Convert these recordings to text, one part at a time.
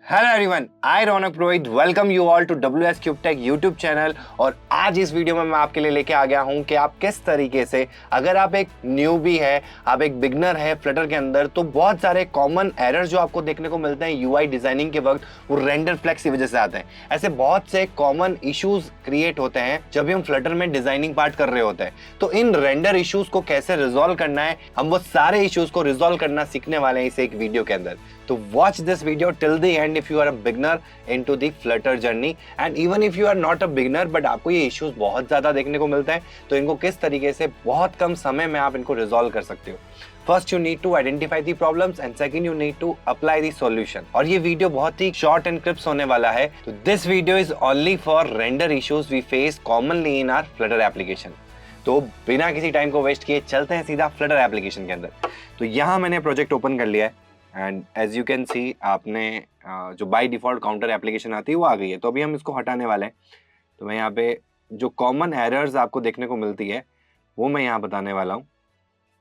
Hello everyone, I Raunak Purohit welcome you all to WS cube tech YouTube channel. और आज इस video में मैं आपके लिए लेके आ गया हूं कि आप किस तरीके से, अगर आप एक न्यूबी है, आप एक बिगनर है फ्लटर के अंदर, तो बहुत सारे कॉमन एरर्स जो आपको देखने को मिलते हैं यूआई डिजाइनिंग के वक्त, वो रेंडर फ्लैक्स की वजह से आते हैं। ऐसे बहुत से कॉमन इश्यूज क्रिएट होते हैं जब भी हम फ्लटर में डिजाइनिंग पार्ट कर रहे होते हैं। तो इन रेंडर इश्यूज को कैसे रिजॉल्व करना है, हम वो सारे इश्यूज को रिजॉल्व करना सीखने वाले हैं इस एक वीडियो के अंदर। तो watch this video till the end if you are a beginner into the Flutter journey, and even if you are not a beginner but आपको ये इश्यूज बहुत ज्यादा देखने को मिलते हैं, तो इनको किस तरीके से बहुत कम समय में आप इनको रिजॉल्व कर सकते हो। First you need to identify the problems and second you need to apply the solution. और ये वीडियो बहुत ही शॉर्ट एंड क्लिप्स होने वाला है। तो this video is only for render issues we face commonly in our Flutter application. तो बिना किसी टाइम को वेस्ट किए चलते हैं सीधा Flutter एप्लीकेशन के अंदर। तो यहाँ मैंने प्रोजेक्ट ओपन कर लिया है and as you can see आपने जो बाय डिफॉल्ट काउंटर एप्लीकेशन आती है वो आ गई है। तो अभी हम इसको हटाने वाले हैं। तो मैं यहाँ पे जो कॉमन एरर्स आपको देखने को मिलती है वो मैं यहाँ बताने वाला हूँ।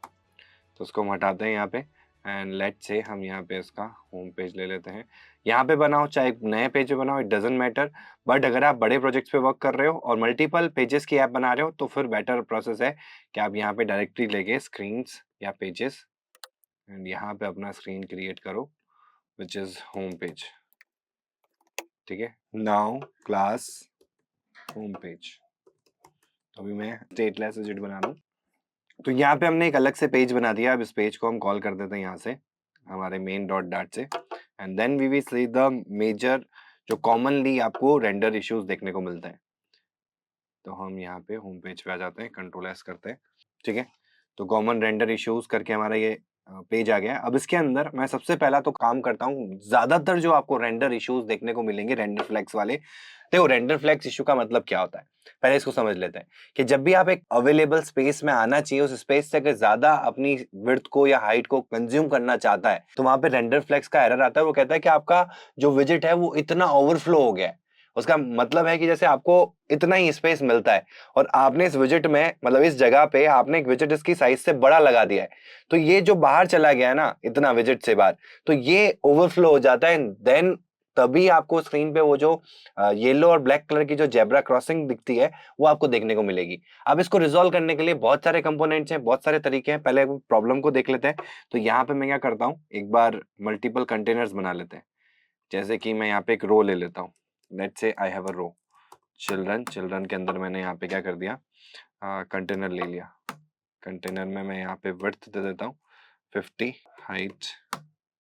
तो उसको हम हटाते हैं यहाँ पे एंड लेट्स से हम यहाँ पे इसका होम पेज ले लेते हैं। यहाँ पे बनाओ चाहे नए पेज पे बनाओ, इट डजंट मैटर। बट अगर आप बड़े प्रोजेक्ट्स पे वर्क कर रहे हो और मल्टीपल पेजेस की ऐप बना रहे हो तो फिर बेटर प्रोसेस है कि आप यहाँ पे डायरेक्टली लेके स्क्रीन्स या पेजेस एंड यहाँ पे अपना स्क्रीन क्रिएट करो विच इज होम पेज। ठीक है, नाउ क्लास होम पेज। तो अभी मैं स्टेटलेस विजिट बना लूँ। तो यहाँ पे हमने एक अलग से पेज बना दिया। अब इस पेज को हम कॉल कर देते हैं यहाँ से हमारे मेन डॉट डाट से and then we will see the major जो कॉमनली आपको रेंडर इश्यूज देखने को मिलते हैं। तो हम यहाँ पे होम पेज पे आ जाते हैं, कंट्रोल एस करते हैं। ठीक है, तो कॉमन रेंडर इश्यूज करके हमारा ये पेज आ गया। अब इसके अंदर मैं सबसे पहला तो काम करता हूँ, ज्यादातर जो आपको रेंडर इश्यूज देखने को मिलेंगे रेंडर फ्लैग्स वाले। देखो, रेंडर फ्लैग्स इशू का मतलब क्या होता है, पहले इसको समझ लेते हैं कि जब भी आप एक अवेलेबल स्पेस में आना चाहिए, उस स्पेस से अगर ज्यादा अपनी विड्थ को या हाइट को कंज्यूम करना चाहता है, तो वहां पे रेंडर फ्लैग्स का एरर आता है। वो कहता है कि आपका जो विजिट है वो इतना ओवरफ्लो हो गया है। उसका मतलब है कि जैसे आपको इतना ही स्पेस मिलता है और आपने इस विजिट में, मतलब इस जगह पे आपने एक विजिट इसकी साइज से बड़ा लगा दिया है, तो ये जो बाहर चला गया है ना इतना विजिट से बाहर, तो ये ओवरफ्लो हो जाता है। देन तभी आपको स्क्रीन पे वो जो येलो और ब्लैक कलर की जो जेब्रा क्रॉसिंग दिखती है वो आपको देखने को मिलेगी। अब इसको रिजॉल्व करने के लिए बहुत सारे कंपोनेंट्स हैं, बहुत सारे तरीके हैं। पहले प्रॉब्लम को देख लेते हैं। तो यहाँ पे मैं क्या करता हूँ, एक बार मल्टीपल कंटेनर्स बना लेते हैं। जैसे कि मैं यहाँ पे एक रो ले लेता हूँ। Let's say I have a row children. Children के अंदर मैंने यहाँ पे क्या कर दिया, कंटेनर ले लिया। कंटेनर में मैं यहाँ पे विड्थ दे देता हूँ 50, हाइट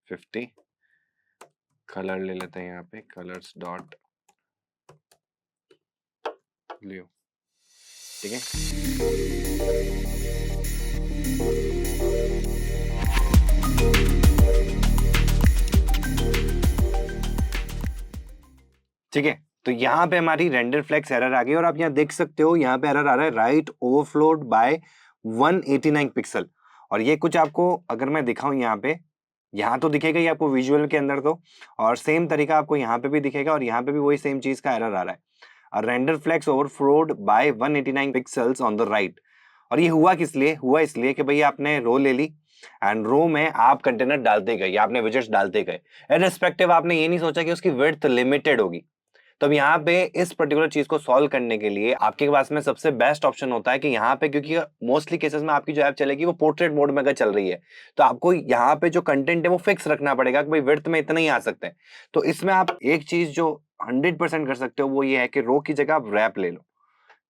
50, कलर ले लेते हैं यहाँ पे कलर्स डॉट ब्लू। ठीक है, ठीक है। तो यहाँ पे हमारी रेंडर फ्लैग्स एरर आ गई और आप यहाँ देख सकते हो, यहाँ पे एरर आ रहा है राइट ओवरफ्लोड बाय 189 पिक्सल। और ये कुछ आपको अगर मैं दिखाऊं यहाँ पे, यहाँ तो दिखेगा ही आपको विजुअल के अंदर तो, और सेम तरीका आपको यहाँ पे भी दिखेगा और यहाँ पे भी वही सेम चीज का एरर आ रहा है, render flags overflowed by 189 pixels on the right. और ये हुआ किस लिए, हुआ इसलिए कि भैया आपने रो ले ली एंड रो में आप कंटेनर डालते गए या आपने विजेट्स डालते गए, इररिस्पेक्टिव आपने ये नहीं सोचा कि उसकी विड्थ लिमिटेड होगी। तो अब यहाँ पे इस पर्टिकुलर चीज को सॉल्व करने के लिए आपके पास में सबसे बेस्ट ऑप्शन होता है कि यहाँ पे, क्योंकि मोस्टली केसेस में आपकी जो ऐप चलेगी वो पोर्ट्रेट मोड में अगर चल रही है, तो आपको यहाँ पे जो कंटेंट है वो फिक्स रखना पड़ेगा कि भाई विड्थ में इतना ही आ सकते हैं। तो इसमें आप एक चीज जो 100% कर सकते हो वो ये है कि रो की जगह आप रैप ले लो।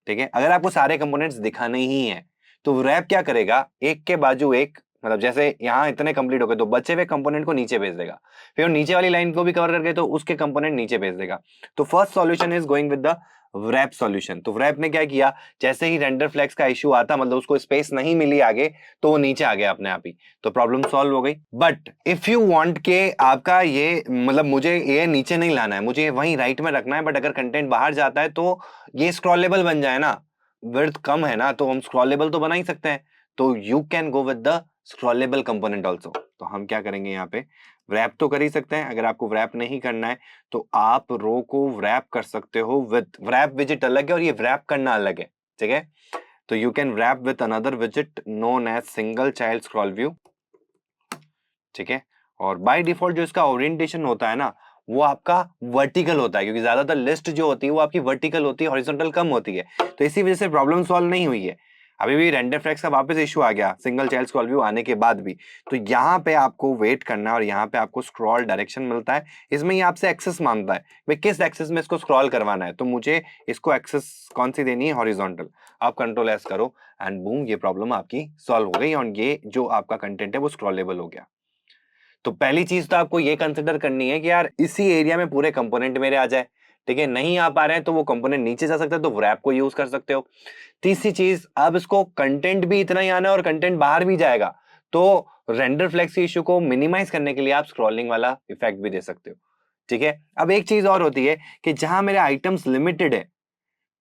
ठीक है, अगर आपको सारे कंपोनेंट्स दिखाने ही है तो रैप क्या करेगा, एक के बाजू एक, मतलब जैसे यहाँ इतने कंप्लीट हो गए तो बचे हुए कंपोनेंट को नीचे भेज देगा, फिर वो नीचे वाली लाइन को भी कवर कर गए तो उसके कंपोनेंट नीचे भेज देगा। तो first solution is going with the wrap solution. तो wrap ने क्या किया, जैसे ही रेंडर फ्लैग्स का इशू आता, मतलब उसको स्पेस नहीं मिली आगे, तो वो नीचे आ गया अपने आप ही, तो प्रॉब्लम सॉल्व हो गई। बट इफ यू वांट के आपका ये, मतलब मुझे ये नीचे नहीं लाना है, मुझे ये वहीं राइट में रखना है, बट अगर कंटेंट बाहर जाता है तो ये स्क्रॉलेबल बन जाए ना, विड्थ कम है ना, तो हम स्क्रॉलेबल तो बना ही सकते हैं। तो you can go with the scrollable component also. तो हम क्या करेंगे, यहाँ पे wrap तो कर ही सकते हैं। अगर आपको wrap नहीं करना है तो आप रो को wrap कर सकते हो विद wrap विजिट अलग है और ये wrap करना अलग है। ठीक है, तो you can wrap with another विजिट known as single child scroll view. ठीक है, और बाय डिफॉल्ट जो इसका ओरिएंटेशन होता है ना, वो आपका वर्टिकल होता है, क्योंकि ज्यादातर लिस्ट जो होती है वो आपकी वर्टिकल होती है, हॉरिजॉन्टल कम होती है। तो इसी वजह से प्रॉब्लम सॉल्व नहीं हुई है। अभी भी रेंडर फ्लैग्स का वापस इशू आ गया सिंगल चाइल्ड स्क्रॉल व्यू आने के बाद भी। तो यहाँ पे आपको वेट करना है और यहाँ पे आपको स्क्रॉल डायरेक्शन मिलता है। इसमें ये आपसे एक्सेस मांगता है, भाई किस एक्सेस में इसको स्क्रॉल करवाना है, तो मुझे इसको एक्सेस कौन सी देनी है, हॉरिजॉन्टल। आप कंट्रोल एस करो एंड बूम, ये प्रॉब्लम आपकी सॉल्व हो गई और ये जो आपका कंटेंट है वो स्क्रॉलेबल हो गया। तो पहली चीज तो आपको ये कंसिडर करनी है कि यार इसी एरिया में पूरे कंपोनेंट मेरे आ जाए। ठीक है, नहीं आ पा रहे हैं तो वो कंपोनेंट नीचे जा सकता है, तो व्रैप को यूज कर सकते हो। तीसरी चीज, अब इसको कंटेंट भी इतना ही आना है और कंटेंट बाहर भी जाएगा, तो रेंडर फ्लेक्स इशू को मिनिमाइज करने के लिए आप स्क्रॉलिंग वाला इफेक्ट भी दे सकते हो। ठीक है, अब एक चीज और होती है कि जहां मेरे आइटम्स लिमिटेड है,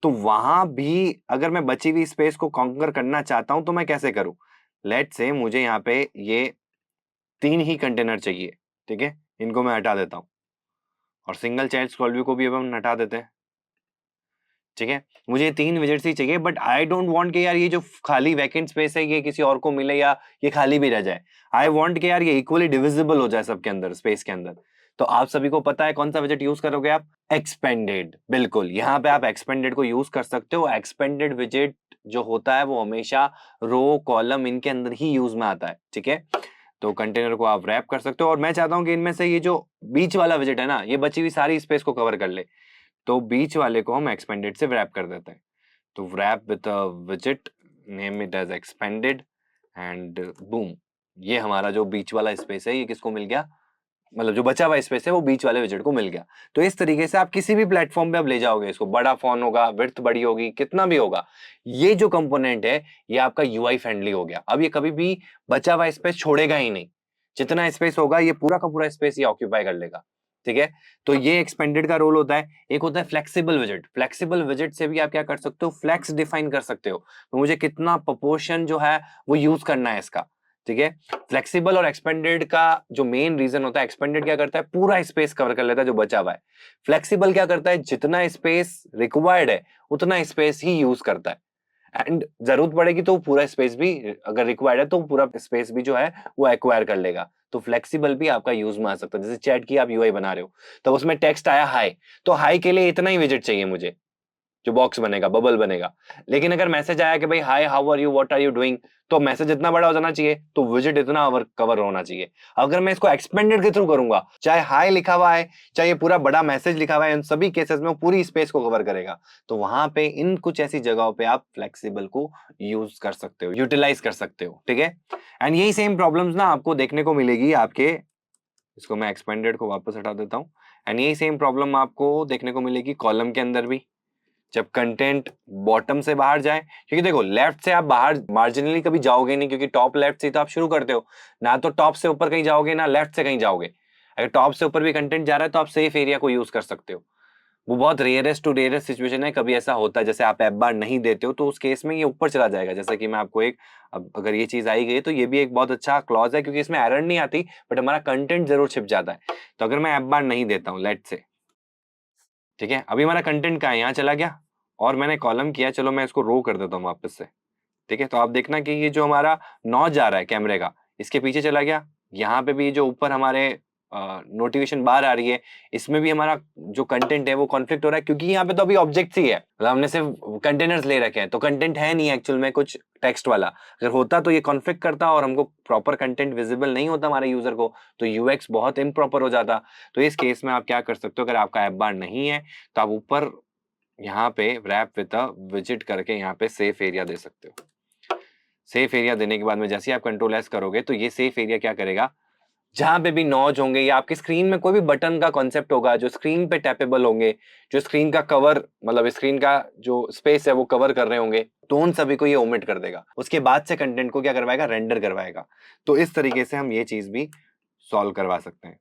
तो वहां भी अगर मैं बची हुई स्पेस को कॉन्कर करना चाहता हूं तो मैं कैसे करूं। लेट से मुझे यहाँ पे ये 3 ही कंटेनर चाहिए। ठीक है, इनको मैं हटा देता हूं और सिंगल चाइल्ड स्क्रॉल व्यू को भी अब हम हटा देते हैं। ठीक है, मुझे 3 विजिट्स ही चाहिए, बट आई डोंट वांट कि यार ये जो खाली वैकेंट स्पेस है ये किसी और को मिले या ये खाली भी रह जाए। आई वांट कि यार ये इक्वली डिविजिबल हो जाए सबके अंदर, स्पेस के अंदर। तो आप सभी को पता है कौन सा विजिट यूज करोगे आप, एक्सपेंडेड। बिल्कुल, यहाँ पे आप एक्सपेंडेड को यूज कर सकते हो। एक्सपेंडेड विजिट जो होता है वो हमेशा रो कॉलम इनके अंदर ही यूज में आता है। ठीक है, तो कंटेनर को आप रैप कर सकते हो और मैं चाहता हूं कि इनमें से ये जो बीच वाला विजिट है ना, ये बची हुई सारी स्पेस को कवर कर ले, तो बीच वाले को हम एक्सपेंडेड से wrap कर देते हैं। तो wrap with a widget, name it as expanded and boom, ये हमारा जो बीच वाला स्पेस है ये किसको मिल गया, मतलब जो बचा हुआ स्पेस है वो बीच वाले विजिट को मिल गया। तो इस तरीके से आप किसी भी प्लेटफॉर्म पे आप ले जाओगे इसको, बड़ा फोन होगा, विड्थ बड़ी होगी, कितना भी होगा, ये जो कंपोनेंट है ये आपका यूआई फ्रेंडली हो गया। अब ये कभी भी बचा हुआ स्पेस छोड़ेगा ही नहीं, जितना स्पेस होगा ये पूरा का पूरा स्पेस ये ऑक्यूपाई कर लेगा। ठीक है, तो ये एक्सपेंडेड का रोल होता है। एक होता है फ्लेक्सिबल विजिट। फ्लेक्सिबल विजिट से भी आप क्या कर सकते हो, फ्लेक्स डिफाइन कर सकते हो, तो मुझे कितना प्रोपोर्शन जो है वो यूज करना है इसका। ठीक है, फ्लेक्सिबल और एक्सपेंडेड का जो मेन रीजन होता है, एक्सपेंडेड क्या करता है, पूरा स्पेस कवर कर लेता है जो बचा हुआ है। फ्लेक्सिबल क्या करता है, जितना स्पेस रिक्वायर्ड है उतना स्पेस ही यूज करता है, एंड जरूरत पड़ेगी तो पूरा स्पेस भी, अगर रिक्वायर्ड है तो पूरा स्पेस भी जो है वो एक्वायर कर लेगा। तो फ्लेक्सिबल भी आपका यूज में आ सकता है। जैसे चैट की आप यूआई बना रहे हो, तो उसमें टेक्स्ट आया हाई, तो हाई के लिए इतना ही विजिट चाहिए मुझे, जो बॉक्स बनेगा, बबल बनेगा। लेकिन अगर मैसेज आया कि भाई hi how are you, what are you doing, तो मैसेज इतना बड़ा हो जाना चाहिए, तो विजिट इतना कवर होना चाहिए। अगर मैं इसको एक्सपेंडेड के थ्रू करूंगा, चाहे हाय लिखा हुआ है चाहे ये पूरा बड़ा मैसेज लिखा हुआ है, इन सभी केसेस में वो पूरी स्पेस को कवर करेगा। तो वहां पे इन कुछ ऐसी जगहों पे आप फ्लेक्सिबल को यूज कर सकते हो, यूटिलाइज कर सकते हो। ठीक है, एंड यही सेम प्रॉब्लम्स ना आपको देखने को मिलेगी आपके, इसको मैं एक्सपेंडेड को वापस हटा देता हूं, एंड यही सेम प्रॉब्लम आपको देखने को मिलेगी कॉलम के अंदर भी, जब कंटेंट बॉटम से बाहर जाए। क्योंकि देखो लेफ्ट से आप बाहर मार्जिनली कभी जाओगे नहीं, क्योंकि टॉप लेफ्ट से तो आप शुरू करते हो ना, तो टॉप से ऊपर कहीं जाओगे ना लेफ्ट से कहीं जाओगे। अगर टॉप से ऊपर भी कंटेंट जा रहा है तो आप सेफ एरिया को यूज कर सकते हो। वो बहुत रेयरेस्ट टू रेयरेस्ट सिचुएशन है, कभी ऐसा होता है जैसे आप ऐप बार नहीं देते हो तो उस केस में ये ऊपर चला जाएगा। जैसे कि मैं आपको एक, अब अगर ये चीज आई गई तो ये भी एक बहुत अच्छा क्लॉज है, क्योंकि इसमें एरर नहीं आती बट हमारा कंटेंट जरूर छिप जाता है। तो अगर मैं ऐप बार नहीं देता हूँ लेट से, ठीक है, अभी हमारा कंटेंट कहाँ है, यहाँ चला गया और मैंने कॉलम किया, चलो मैं इसको रो कर देता हूँ वापस से। ठीक है, तो आप देखना कि ये जो हमारा नॉच जा रहा है कैमरे का, इसके पीछे चला गया। यहाँ पे भी जो ऊपर हमारे नोटिफिकेशन बार आ रही है, इसमें भी हमारा जो कंटेंट है वो कॉन्फ्लिक्ट हो रहा है, क्योंकि यहाँ पे तो अभी ऑब्जेक्ट्स ही है, मतलब हमने सिर्फ कंटेनर्स ले रखे हैं, तो कंटेंट है नहीं एक्चुअल में कुछ टेक्स्ट वाला। अगर होता तो ये कॉन्फ्लिक्ट करता और हमको प्रॉपर कंटेंट विजिबल नहीं होता हमारे यूजर को, तो यूएक्स बहुत इम्प्रॉपर हो जाता। तो इस केस में आप क्या कर सकते हो, अगर आपका ऐप बार नहीं है तो आप ऊपर यहाँ पे रैप विद अ विजिट करके यहाँ पे सेफ एरिया दे सकते हो। सेफ एरिया देने के बाद में जैसे ही आप कंट्रोल एस करोगे तो ये सेफ एरिया क्या करेगा, जहां पे भी नॉच होंगे या आपकी स्क्रीन में कोई भी बटन का कॉन्सेप्ट होगा जो स्क्रीन पे टैपेबल होंगे, जो स्क्रीन का कवर, मतलब स्क्रीन का जो स्पेस है वो कवर कर रहे होंगे, तो उन सभी को ये ओमिट कर देगा। उसके बाद से कंटेंट को क्या करवाएगा, रेंडर करवाएगा। तो इस तरीके से हम ये चीज भी सॉल्व करवा सकते हैं।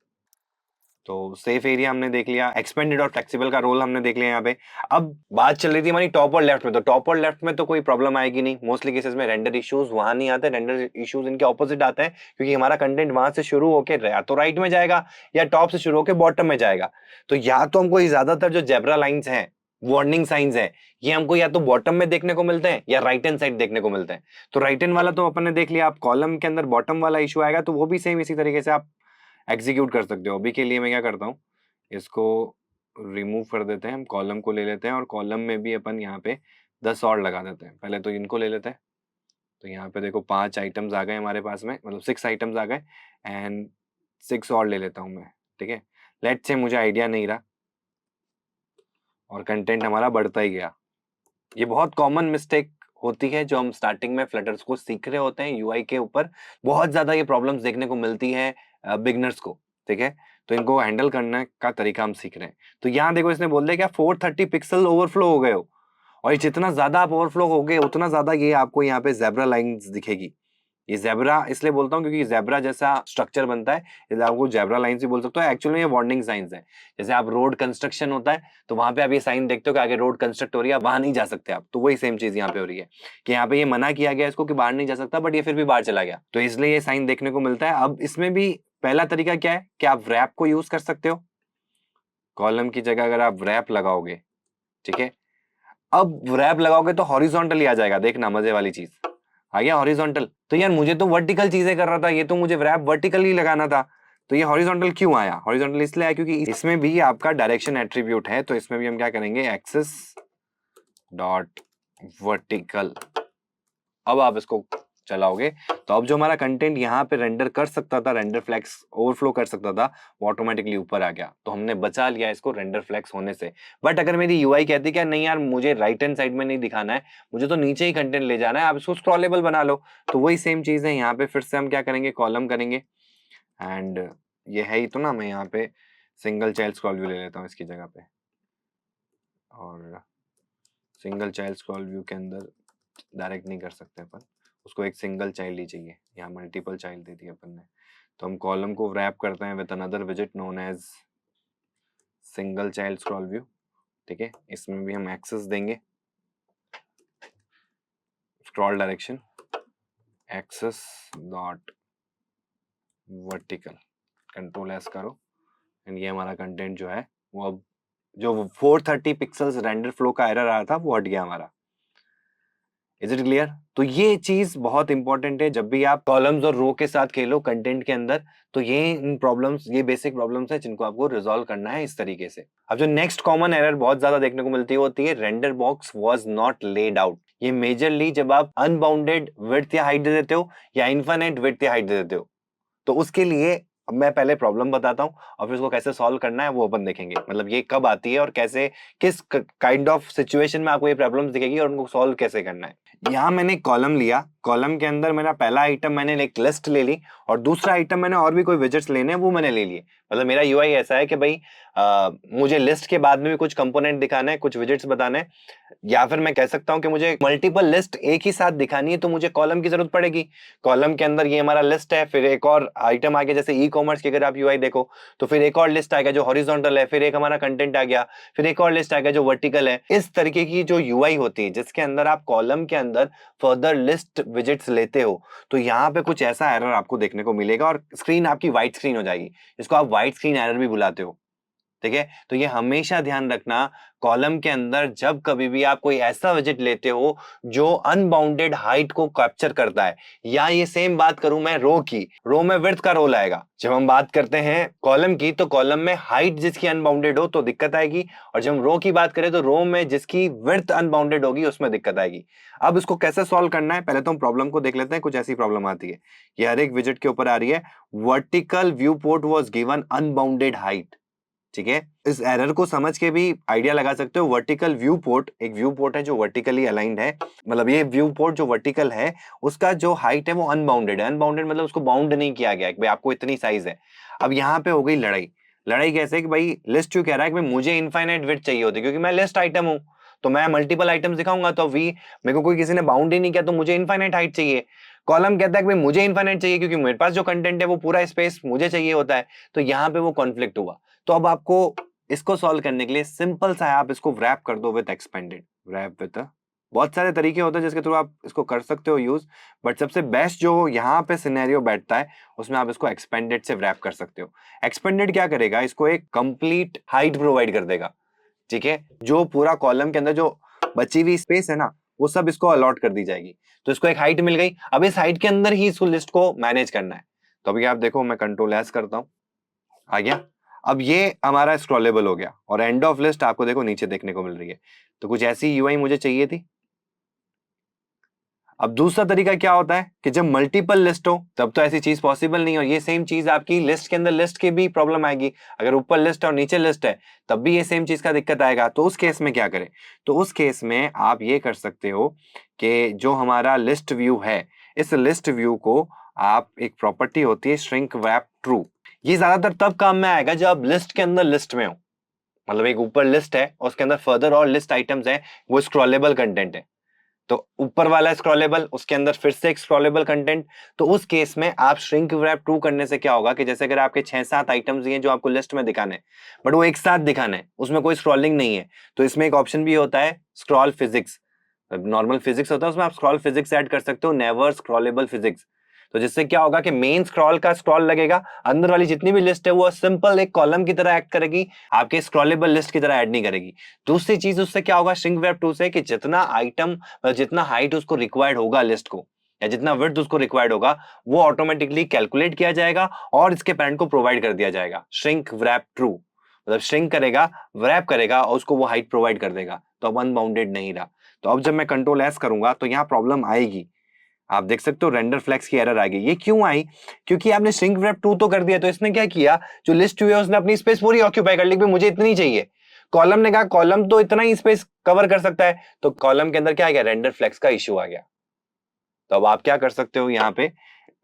तो सेफ एरिया हमने देख लिया, एक्सपेंडेड और फ्लेक्सिबल का रोल हमने देख लिया यहाँ पे। अब बात चल रही थी हमारी टॉप और लेफ्ट में, तो टॉप और लेफ्ट में तो कोई प्रॉब्लम आएगी नहीं, मोस्टली केसेस में रेंडर इश्यूज वहां नहीं आते, रेंडर इश्यूज इनके ऑपोजिट आते हैं, क्योंकि हमारा कंटेंट वहां से शुरू होकर या तो राइट में जाएगा या टॉप से शुरू होकर बॉटम में जाएगा। तो या तो हमको ज्यादातर जो जेब्रा लाइंस हैं, वार्निंग साइंस है, ये हमको या तो बॉटम में देखने को मिलते हैं या राइट हैंड साइड देखने को मिलते हैं। तो राइट हैंड वाला तो अपन ने देख लिया, आप कॉलम के अंदर बॉटम वाला इशू आएगा तो वो भी सेम इसी तरीके से आप एग्जीक्यूट कर सकते हो। अभी के लिए मैं क्या करता हूँ, इसको रिमूव कर देते हैं, हम कॉलम को ले लेते हैं और कॉलम में भी अपन यहाँ पे 10 और लगा देते हैं। पहले तो इनको ले लेते हैं, तो यहाँ पे देखो 5 आइटम्स आ गए हमारे पास में, मतलब 6 आइटम्स आ गए एंड 6 और ले लेता हूँ मैं, ठीक है। लेट्स से मुझे आइडिया नहीं रहा और कंटेंट हमारा बढ़ता ही गया। ये बहुत कॉमन मिस्टेक होती है जो हम स्टार्टिंग में फ्लटर्स को सीख रहे होते हैं यूआई के ऊपर। बहुत ज्यादा ये प्रॉब्लम्स देखने को मिलती है बिगनर्स को, ठीक है। तो इनको हैंडल करने का तरीका हम सीख रहे हैं। तो यहाँ देखो इसने बोल दिया क्या 430 पिक्सल ओवरफ्लो हो गए हो, और ये जितना ज्यादा आप ओवरफ्लो हो गए उतना ज्यादा ये आपको यहाँ पे जेब्रा लाइंस दिखेगी। ये जेब्रा इसलिए बोलता हूँ क्योंकि जेब्रा जैसा स्ट्रक्चर बनता है, इसलिए आपको जेब्रा लाइंस भी बोल सकते हो। एक्चुअली ये वार्निंग साइंस है। जैसे आप रोड कंस्ट्रक्शन होता है तो वहां पे आप ये साइन देखते हो कि आगे रोड कंस्ट्रक्ट हो रही है, वहां नहीं जा सकते आप, तो वही सेम चीज यहाँ पे हो रही है कि यहाँ पे ये मना किया गया इसको कि बाहर नहीं जा सकता, बट ये फिर भी बाहर चला गया, तो इसलिए ये साइन देखने को मिलता है। अब इसमें भी पहला तरीका क्या है कि आप रैप को यूज कर सकते हो। कॉलम की जगह अगर आप रैप लगाओगे, ठीक है, अब रैप लगाओगे तो हॉरिजॉन्टली आ जाएगा, देखना मजे वाली चीज आ गया हॉरिजॉन्टल। तो यार मुझे तो वर्टिकल चीजें कर रहा था, ये तो मुझे रैप वर्टिकल ही लगाना था, तो ये हॉरिजॉन्टल क्यों आया? हॉरिजॉन्टल इसलिए आया क्योंकि इसमें भी आपका डायरेक्शन एट्रीब्यूट है, तो इसमें भी हम क्या करेंगे एक्सिस डॉट वर्टिकल। अब आप इसको चलाओगे तो अब जो हमारा कंटेंट यहाँ पे रेंडर कर सकता था, रेंडर फ्लैक्स ओवरफ्लो कर सकता था, वो ऑटोमेटिकली ऊपर आ गया, तो हमने बचा लिया इसको रेंडर फ्लैक्स होने से। बट अगर मेरी यूआई कहती क्या नहीं यार मुझे राइट हैंड साइड में नहीं दिखाना है, मुझे तो नीचे ही कंटेंट ले जाना है, आप इसको स्क्रॉलेबल बना लो, तो वही सेम चीज है यहाँ पे। फिर से हम क्या करेंगे, कॉलम करेंगे एंड ये है ही तो ना, मैं यहाँ पे सिंगल चाइल्ड स्क्रॉल व्यू ले लेता हूँ इसकी जगह पे, और सिंगल चाइल्ड स्क्रॉल व्यू के अंदर डायरेक्ट नहीं कर सकते अपन, उसको एक सिंगल चाइल्ड ही चाहिए, यहाँ मल्टीपल चाइल्ड दे दी अपन ने। तो हम कॉलम को रैप करते हैं विद अनदर विजिट known as single child scroll view, ठीक है। इसमें भी हम एक्सेस देंगे scroll direction axis dot vertical, control S करो एंड ये हमारा कंटेंट जो है वो अब जो 430 पिक्सल्स रेंडर फ्लो का एरर आया था वो हट गया हमारा। Is it clear? तो ये चीज बहुत इंपॉर्टेंट है जब भी आप कॉलम्स और रो के साथ खेलो कंटेंट के अंदर, तो ये इन प्रॉब्लम्स, ये बेसिक प्रॉब्लम्स है जिनको आपको रिजॉल्व करना है इस तरीके से। अब जो नेक्स्ट कॉमन एरर बहुत ज्यादा देखने को मिलती होती है, render box was not laid out. ये मेजरली जब आप अनबाउंडेड विड्थ या हाइट दे देते हो या इनफाइनाइट विड्थ या हाइट दे देते हो, तो उसके लिए अब मैं पहले प्रॉब्लम बताता हूँ और फिर उसको कैसे सॉल्व करना है वो अपन देखेंगे। मतलब ये कब आती है और कैसे, किस काइंड ऑफ सिचुएशन में आपको ये प्रॉब्लम्स दिखेगी और उनको सॉल्व कैसे करना है। यहाँ मैंने कॉलम लिया, कॉलम के अंदर मेरा पहला आइटम मैंने एक लिस्ट ले ली और दूसरा आइटम मैंने और भी कोई विजेट्स लेने हैं वो मैंने ले लिए। मतलब मेरा यूआई ऐसा है कि भाई मुझे लिस्ट के बाद में भी कुछ कंपोनेंट दिखाना है, कुछ विजेट्स बताने हैं, या फिर मैं कह सकता हूं कि मुझे मल्टीपल लिस्ट एक ही साथ दिखानी है तो मुझे कॉलम की जरूरत पड़ेगी। कॉलम के अंदर ये हमारा लिस्ट है, फिर एक और आइटम आ गया, जैसे ई कॉमर्स की अगर आप यूआई देखो तो फिर एक और लिस्ट आ गया जो हॉरिजॉन्टल है, फिर एक हमारा कंटेंट आ गया, फिर एक और लिस्ट आ गया जो वर्टिकल है। इस तरीके की जो यूआई होती है जिसके अंदर आप कॉलम के अंदर फर्दर लिस्ट विजेट्स लेते हो, तो यहाँ पे कुछ ऐसा एरर आपको देखने को मिलेगा और स्क्रीन आपकी व्हाइट स्क्रीन हो जाएगी, जिसको आप व्हाइट स्क्रीन एरर भी बुलाते हो, ठीक है। तो ये हमेशा ध्यान रखना, कॉलम के अंदर जब कभी भी आप कोई ऐसा विजिट लेते हो जो अनबाउंडेड हाइट को कैप्चर करता है, या ये सेम बात करूं मैं रो की, रो में विड्थ का रोल आएगा। जब हम बात करते हैं कॉलम की तो कॉलम में हाइट जिसकी अनबाउंडेड हो तो दिक्कत आएगी, और जब हम रो की बात करें तो रो में जिसकी विड्थ अनबाउंडेड होगी उसमें दिक्कत आएगी। अब इसको कैसे सॉल्व करना है, पहले तो हम प्रॉब्लम को देख लेते हैं। कुछ ऐसी प्रॉब्लम आती है, ये हर एक विजिट के ऊपर आ रही है, vertical view port was given unbounded height, ठीक है। इस एरर को समझ के भी आइडिया लगा सकते हो। वर्टिकल व्यू पोर्ट एक व्यू पोर्ट है जो वर्टिकली अलाइंड है, मतलब ये व्यू पोर्ट जो वर्टिकल है उसका जो हाइट है वो अनबाउंडेड है। अनबाउंडेड मतलब उसको बाउंड नहीं किया गया कि भाई आपको इतनी साइज है। अब यहाँ पे हो गई लड़ाई। लड़ाई कैसे कि भाई लिस्ट क्यों कह रहा है कि भाई मुझे इनफाइनाइट विड्थ चाहिए होती है, क्योंकि मैं लिस्ट आइटम हूं तो मैं मल्टीपल आइटम्स दिखाऊंगा, तो वी मेरे को कोई किसी ने बाउंड ही नहीं किया तो मुझे इनफाइनाइट हाइट चाहिए। कॉलम कहता है कि भाई मुझे इनफाइनाइट चाहिए क्योंकि मेरे पास जो कंटेंट है वो पूरा स्पेस मुझे चाहिए होता है, तो यहाँ पे वो कॉन्फ्लिक्ट हुआ। तो अब आपको इसको सॉल्व करने के लिए सिंपल सा है, आप इसको रैप कर दो विद एक्सपेंडेड। रैप विद बहुत सारे तरीके होते हैं जिसके थ्रू आप इसको कर सकते हो यूज, बट सबसे बेस्ट जो यहाँ पे सिनेरियो बैठता है उसमें आप इसको एक्सपेंडेड से रैप कर सकते हो। एक्सपेंडेड क्या करेगा, इसको एक कंप्लीट हाइट प्रोवाइड कर देगा, ठीक है। जो पूरा कॉलम के अंदर जो बची हुई स्पेस है ना वो सब इसको अलॉट कर दी जाएगी, तो इसको एक हाइट मिल गई। अब इस हाइट के अंदर ही इसको लिस्ट को मैनेज करना है। तो अभी आप देखो मैं कंट्रोल एस करता हूं, आ गया। अब ये हमारा स्क्रॉलेबल हो गया और एंड ऑफ लिस्ट आपको देखो नीचे देखने को मिल रही है। तो कुछ ऐसी यूआई मुझे चाहिए थी। अब दूसरा तरीका क्या होता है कि जब मल्टीपल लिस्ट हो तब तो ऐसी चीज पॉसिबल नहीं, और ये सेम चीज आपकी लिस्ट के अंदर लिस्ट की भी प्रॉब्लम आएगी। अगर ऊपर लिस्ट और नीचे लिस्ट है तब भी ये सेम चीज का दिक्कत आएगा। तो उस केस में क्या करें? तो उस केस में आप ये कर सकते हो कि जो हमारा लिस्ट व्यू है, इस लिस्ट व्यू को आप, एक प्रॉपर्टी होती है श्रिंक रैप ट्रू, ये ज्यादातर तब काम में आएगा जब आप लिस्ट के अंदर लिस्ट में हो। मतलब एक ऊपर लिस्ट है और उसके अंदर फर्दर और लिस्ट आइटम्स है, वो स्क्रॉलेबल कंटेंट है। तो ऊपर वाला स्क्रॉलेबल, उसके अंदर फिर से एक स्क्रॉलेबल कंटेंट। तो उस केस में आप श्रिंक रैप टू करने से क्या होगा कि जैसे अगर आपके 6-7 आइटम्स हैं जो आपको लिस्ट में दिखाने, बट वो एक साथ दिखाने, उसमें कोई स्क्रॉलिंग नहीं है, तो इसमें एक ऑप्शन भी होता है स्क्रॉल फिजिक्स। नॉर्मल फिजिक्स होता है, उसमें आप स्क्रॉल फिजिक्स ऐड कर सकते हो, नेवर स्क्रॉलेबल फिजिक्स। तो जिससे क्या होगा कि मेन स्क्रॉल का स्क्रॉल लगेगा, अंदर वाली जितनी भी लिस्ट है वो सिंपल एक कॉलम की तरह एक्ट करेगी, आपके स्क्रॉलेबल लिस्ट की तरह ऐड नहीं करेगी। दूसरी चीज उससे क्या होगा श्रिंक रैप टू से, कि जितना आइटम, जितना हाइट उसको रिक्वायर्ड होगा लिस्ट को, या जितना विड्थ उसको रिक्वायर्ड होगा, वो ऑटोमेटिकली कैलकुलेट किया जाएगा और इसके पैरेंट को प्रोवाइड कर दिया जाएगा। श्रिंक रैप ट्रू मतलब श्रिंक करेगा, रैप करेगा और उसको वो हाइट प्रोवाइड कर देगा, तो अब अनबाउंडेड नहीं रहा। तो अब जब मैं कंट्रोल एस करूंगा तो यहाँ प्रॉब्लम आएगी। आप देख सकते हो रेंडर फ्लेक्स की एरर आ गई। ये क्यों आई? क्योंकि आपने श्रिंक रैप टू तो कर दिया, तो इसने क्या किया, जो लिस्ट हुई है उसने अपनी स्पेस पूरी ऑक्यूपाई कर ली कि मुझे इतनी चाहिए। कॉलम ने कहा कॉलम तो इतना ही स्पेस कवर कर सकता है, तो कॉलम के अंदर क्या आ गया, रेंडर फ्लेक्स का इश्यू आ गया। तो अब आप क्या कर सकते हो, यहाँ पे